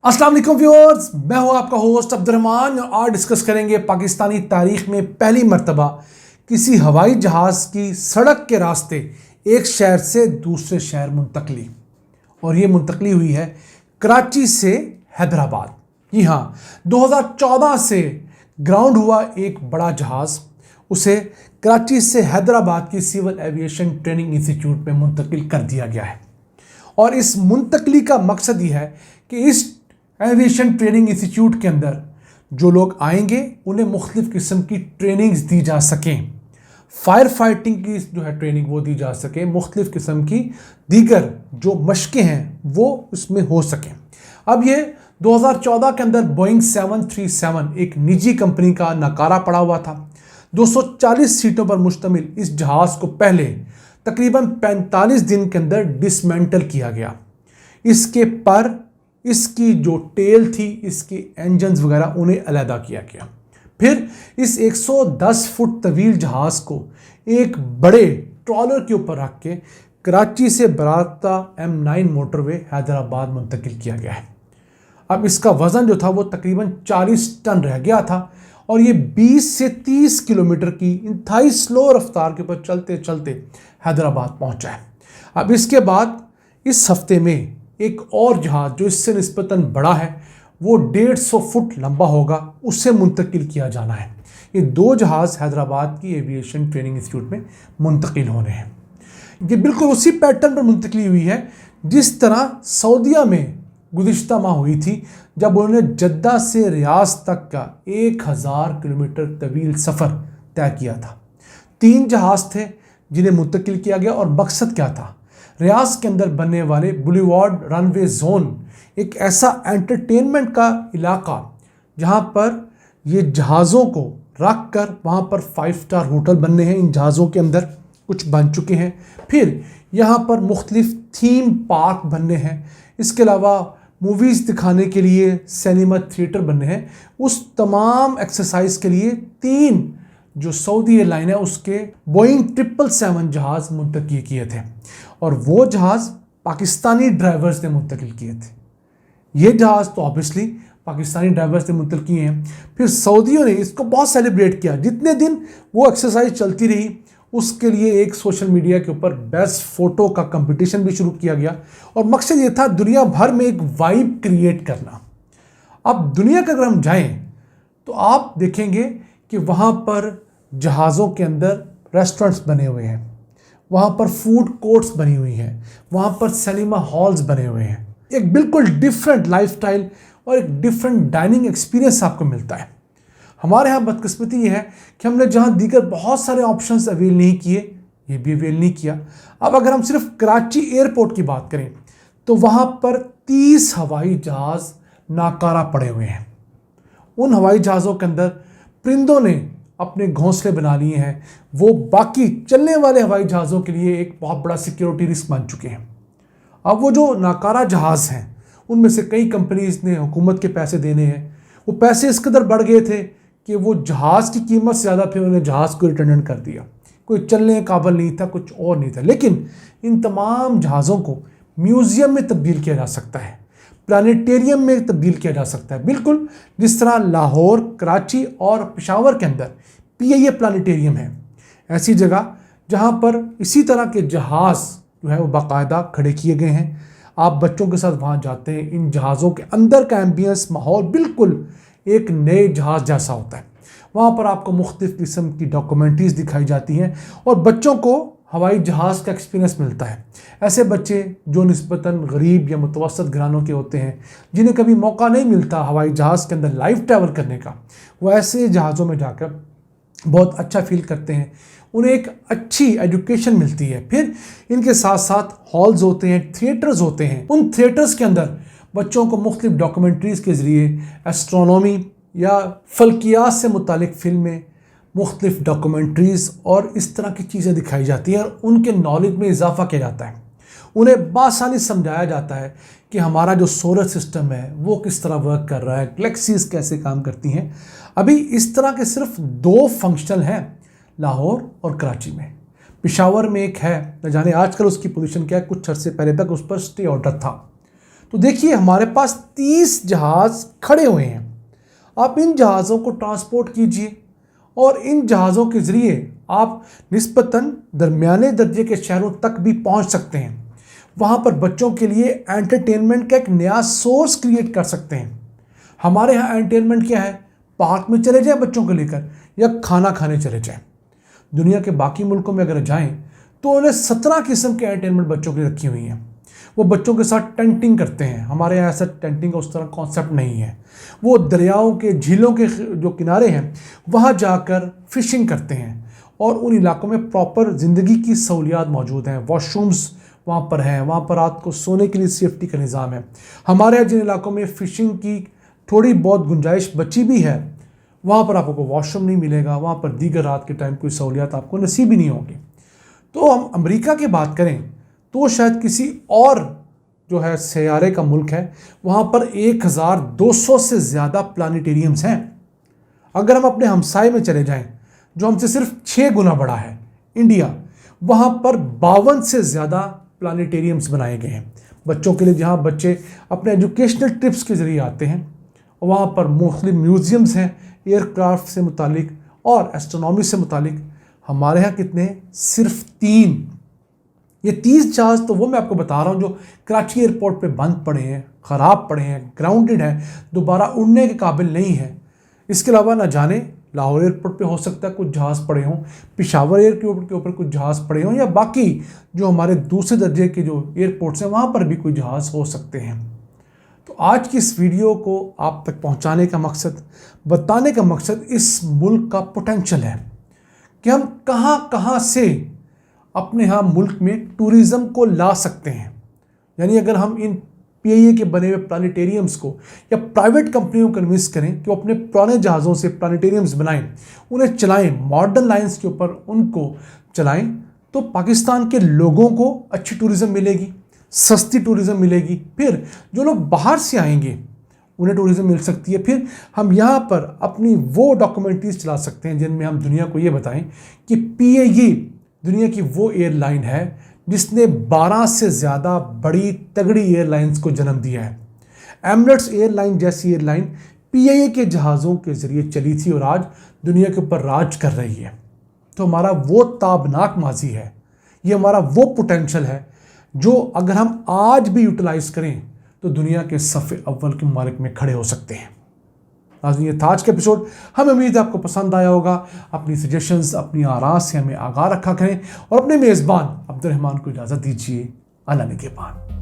अस्सलाम वालेकुम व्यूअर्स, मैं हूं आपका होस्ट अब्दुर्रहमान और आज डिस्कस करेंगे पाकिस्तानी तारीख में पहली मर्तबा किसी हवाई जहाज़ की सड़क के रास्ते एक शहर से दूसरे शहर मुंतकली। और ये मुंतकली हुई है कराची से हैदराबाद। जी हाँ, 2014 से ग्राउंड हुआ एक बड़ा जहाज़, उसे कराची से हैदराबाद की सिविल एविएशन ट्रेनिंग इंस्टीट्यूट में मुंतकिल कर दिया गया है। और इस मुंतकली का मकसद ये है कि इस एविएशन ट्रेनिंग इंस्टीट्यूट के अंदर जो लोग आएंगे उन्हें मुख्तलिफ़ किस्म की ट्रेनिंग्स दी जा सकें, फायर फाइटिंग की जो है ट्रेनिंग वो दी जा सके, मुख्तलिफ़ किस्म की दीगर जो मशक़ें हैं वो उसमें हो सकें। अब ये 2014 के अंदर बोइंग 737 एक निजी कंपनी का नकारा पड़ा हुआ था। 240 सीटों पर मुश्तमिल इस जहाज़ को पहले तकरीबन 45 दिन के अंदर डिसमेंटल किया गया। इसके पर, इसकी जो टेल थी, इसके इंजन्स वगैरह उन्हें अलहदा किया गया। फिर इस 110 फुट तवील जहाज़ को एक बड़े ट्रॉलर के ऊपर रख के कराची से बराता M9 मोटरवे हैदराबाद मुंतकिल किया गया है। अब इसका वज़न जो था वो तकरीबन 40 टन रह गया था और ये 20 से 30 किलोमीटर की इंतहाई स्लो रफ्तार के ऊपर चलते चलते हैदराबाद पहुंचा है। अब इसके बाद इस हफ्ते में एक और जहाज़ जो इससे निस्बतन बड़ा है, वो 150 फुट लंबा होगा, उससे मुंतकिल किया जाना है। ये दो जहाज़ हैदराबाद की एविएशन ट्रेनिंग इंस्टीट्यूट में मुंतकिल होने हैं। ये बिल्कुल उसी पैटर्न पर मुंतकिली हुई है जिस तरह सऊदीया में गुज़िश्ता माह हुई थी, जब उन्होंने जद्दा से रियाज तक का 1000 किलोमीटर तवील सफ़र तय किया था। 3 जहाज़ थे जिन्हें मुंतकिल किया गया और मकसद क्या था? रियाज के अंदर बनने वाले बुलीवार्ड रनवे जोन एक ऐसा एंटरटेनमेंट का इलाका जहां पर ये जहाज़ों को रख कर वहां पर 5 स्टार होटल बनने हैं। इन जहाज़ों के अंदर कुछ बन चुके हैं। फिर यहाँ पर मुख्तलिफ थीम पार्क बनने हैं। इसके अलावा मूवीज़ दिखाने के लिए सिनेमा थिएटर बनने हैं। उस तमाम एक्सरसाइज के लिए 3 जो सऊदी एयरलाइन है उसके बोइंग 777 जहाज़ मुंतकिल किए थे और वो जहाज़ पाकिस्तानी ड्राइवर्स ने मुंतकिल किए थे। ये जहाज़ तो ऑब्वियसली पाकिस्तानी ड्राइवर्स ने मुंतकिल किए हैं। फिर सऊदियों ने इसको बहुत सेलिब्रेट किया। जितने दिन वो एक्सरसाइज चलती रही उसके लिए एक सोशल मीडिया के ऊपर बेस्ट फ़ोटो का कंपटीशन भी शुरू किया गया और मकसद ये था दुनिया भर में एक वाइब क्रिएट करना। अब दुनिया का अगर हम जाएँ तो आप देखेंगे कि वहाँ पर जहाज़ों के अंदर रेस्टोरेंट्स बने हुए हैं, वहाँ पर फूड कोर्ट्स बनी हुई हैं, वहाँ पर सिनेमा हॉल्स बने हुए हैं। एक बिल्कुल डिफरेंट लाइफस्टाइल और एक डिफरेंट डाइनिंग एक्सपीरियंस आपको मिलता है। हमारे यहाँ बदकिस्मती ये है कि हमने जहाँ दीगर बहुत सारे ऑप्शंस अवेल नहीं किए, ये भी अवेल नहीं किया। अब अगर हम सिर्फ कराची एयरपोर्ट की बात करें तो वहाँ पर 30 हवाई जहाज़ नाकारा पड़े हुए हैं। उन हवाई जहाज़ों के अंदर परिंदों ने अपने घोंसले बना लिए हैं। वो बाकी चलने वाले हवाई जहाज़ों के लिए एक बहुत बड़ा सिक्योरिटी रिस्क बन चुके हैं। अब वो जो नाकारा जहाज़ हैं उनमें से कई कंपनीज ने हुकूमत के पैसे देने हैं। वो पैसे इस कदर बढ़ गए थे कि वो जहाज़ की कीमत से ज़्यादा फिर उन्होंने जहाज़ को रिटर्न कर दिया। कोई चलने के काबिल नहीं था, कुछ और नहीं था। लेकिन इन तमाम जहाज़ों को म्यूज़ियम में तब्दील किया जा सकता है, प्लानिटेरियम में तब्दील किया जा सकता है, बिल्कुल जिस तरह लाहौर, कराची और पेशावर के अंदर PIA प्लानिटेरियम है। ऐसी जगह जहाँ पर इसी तरह के जहाज़ जो है वो बाकायदा खड़े किए गए हैं। आप बच्चों के साथ वहाँ जाते हैं, इन जहाज़ों के अंदर का एम्बियंस, माहौल बिल्कुल एक नए जहाज़ जैसा होता है। वहाँ पर आपको मुख्तलिफ़ किस्म की डॉक्यूमेंट्रीज़ दिखाई जाती हैं और बच्चों को हवाई जहाज़ का एक्सपीरियंस मिलता है। ऐसे बच्चे जो निस्बतन गरीब या मुतवसत घरानों के होते हैं, जिन्हें कभी मौका नहीं मिलता हवाई जहाज़ के अंदर लाइव ट्रैवल करने का, वो ऐसे जहाज़ों में जाकर बहुत अच्छा फील करते हैं। उन्हें एक अच्छी एजुकेशन मिलती है। फिर इनके साथ साथ हॉल्स होते हैं, थिएटर्स होते हैं। उन थिएटर्स के अंदर बच्चों को मुख्तलिफ डॉक्यूमेंट्रीज़ के ज़रिए एस्ट्रोनॉमी या फल्कियात से मुतालिक फ़िल्में, मुख्तलिफ डॉक्यूमेंट्रीज़ और इस तरह की चीज़ें दिखाई जाती हैं और उनके नॉलेज में इजाफ़ा किया जाता है। उन्हें बासानी समझाया जाता है कि हमारा जो सोलर सिस्टम है वो किस तरह वर्क कर रहा है, गैलेक्सीज़ कैसे काम करती हैं। अभी इस तरह के सिर्फ 2 फंक्शनल हैं लाहौर और कराची में। पेशावर में एक है, न जाने आजकल उसकी पोजीशन क्या है, कुछ अरसे पहले तक उस पर स्टे ऑर्डर था। तो देखिए हमारे पास 30 जहाज़ खड़े हुए हैं। आप इन जहाज़ों को ट्रांसपोर्ट कीजिए और इन जहाज़ों के ज़रिए आप निस्बतन दरमियाने दर्जे के शहरों तक भी पहुंच सकते हैं। वहां पर बच्चों के लिए एंटरटेनमेंट का एक नया सोर्स क्रिएट कर सकते हैं। हमारे यहाँ एंटरटेनमेंट क्या है? पार्क में चले जाएं बच्चों को लेकर या खाना खाने चले जाएं। दुनिया के बाकी मुल्कों में अगर जाएं तो उन्हें 17 किस्म के एंटरटेनमेंट बच्चों के लिए रखी हुई हैं। वो बच्चों के साथ टेंटिंग करते हैं। हमारे यहाँ ऐसा टेंटिंग का उस तरह कॉन्सेप्ट नहीं है। वो दरियाओं के, झीलों के जो किनारे हैं वहाँ जाकर फिशिंग करते हैं और उन इलाकों में प्रॉपर ज़िंदगी की सहूलियात मौजूद हैं। वॉशरूम्स वहाँ पर हैं, वहाँ पर रात को सोने के लिए सेफ्टी का निज़ाम है। हमारे यहाँ जिन इलाकों में फ़िशिंग की थोड़ी बहुत गुंजाइश बची भी है वहाँ पर आपको वॉशरूम नहीं मिलेगा, वहाँ पर दीगर रात के टाइम कोई सहूलियात आपको नसीब ही नहीं होगी। तो हम अमेरिका की बात करें तो शायद किसी और जो है सैयारे का मुल्क है, वहाँ पर 1200 से ज़्यादा प्लानिटेरियम्स हैं। अगर हम अपने हमसाए में चले जाएं जो हमसे सिर्फ 6 गुना बड़ा है, इंडिया, वहाँ पर 52 से ज़्यादा प्लानिटेरियम्स बनाए गए हैं बच्चों के लिए, जहाँ बच्चे अपने एजुकेशनल ट्रिप्स के ज़रिए आते हैं। वहाँ पर मुख्तलिफ म्यूज़ियम्स हैं एयरक्राफ्ट से मुतालिक और एस्ट्रोनॉमी से मुतालिक। हमारे यहाँ कितने? सिर्फ 3। ये 30 जहाज़ तो वो मैं आपको बता रहा हूँ जो कराची एयरपोर्ट पे बंद पड़े हैं, ख़राब पड़े हैं, ग्राउंडेड हैं, दोबारा उड़ने के काबिल नहीं है। इसके अलावा न जाने लाहौर एयरपोर्ट पे हो सकता है कुछ जहाज़ पड़े हों, पेशावर एयरपोर्ट के ऊपर कुछ जहाज़ पड़े हों, या बाकी जो हमारे दूसरे दर्जे के जो एयरपोर्ट्स हैं वहाँ पर भी कोई जहाज़ हो सकते हैं। तो आज की इस वीडियो को आप तक पहुँचाने का मकसद, बताने का मकसद इस मुल्क का पोटेंशल है कि हम कहाँ कहाँ से अपने यहाँ मुल्क में टूरिज़म को ला सकते हैं। यानी अगर हम इन पीआईए के बने हुए प्लानिटेरियम्स को या प्राइवेट कंपनियों को इन्वेस्ट करें कि वो अपने पुराने जहाज़ों से प्लानिटेरियम्स बनाएं, उन्हें चलाएं, मॉडर्न लाइंस के ऊपर उनको चलाएं, तो पाकिस्तान के लोगों को अच्छी टूरिज़म मिलेगी, सस्ती टूरिज़म मिलेगी। फिर जो लोग बाहर से आएंगे उन्हें टूरिज़म मिल सकती है। फिर हम यहाँ पर अपनी वो डॉक्यूमेंट्रीज चला सकते हैं जिनमें हम दुनिया को ये बताएं कि पीआईए दुनिया की वो एयरलाइन है जिसने 12 से ज़्यादा बड़ी तगड़ी एयरलाइंस को जन्म दिया है। एमिरेट्स एयरलाइन जैसी एयरलाइन पीआईए के जहाज़ों के ज़रिए चली थी और आज दुनिया के ऊपर राज कर रही है। तो हमारा वो ताबनाक माजी है, ये हमारा वो पोटेंशल है जो अगर हम आज भी यूटिलाइज़ करें तो दुनिया के सफ़े अव्वल के ममालिक में खड़े हो सकते हैं। नाज़रीन, ये था आज का एपिसोड। हमें उम्मीद है आपको पसंद आया होगा। अपनी सजेशंस, अपनी आराज़ से हमें आगाह रखा करें और अपने मेज़बान अब्दुर्रहमान को इजाज़त दीजिए। अल्लाह निगहबान।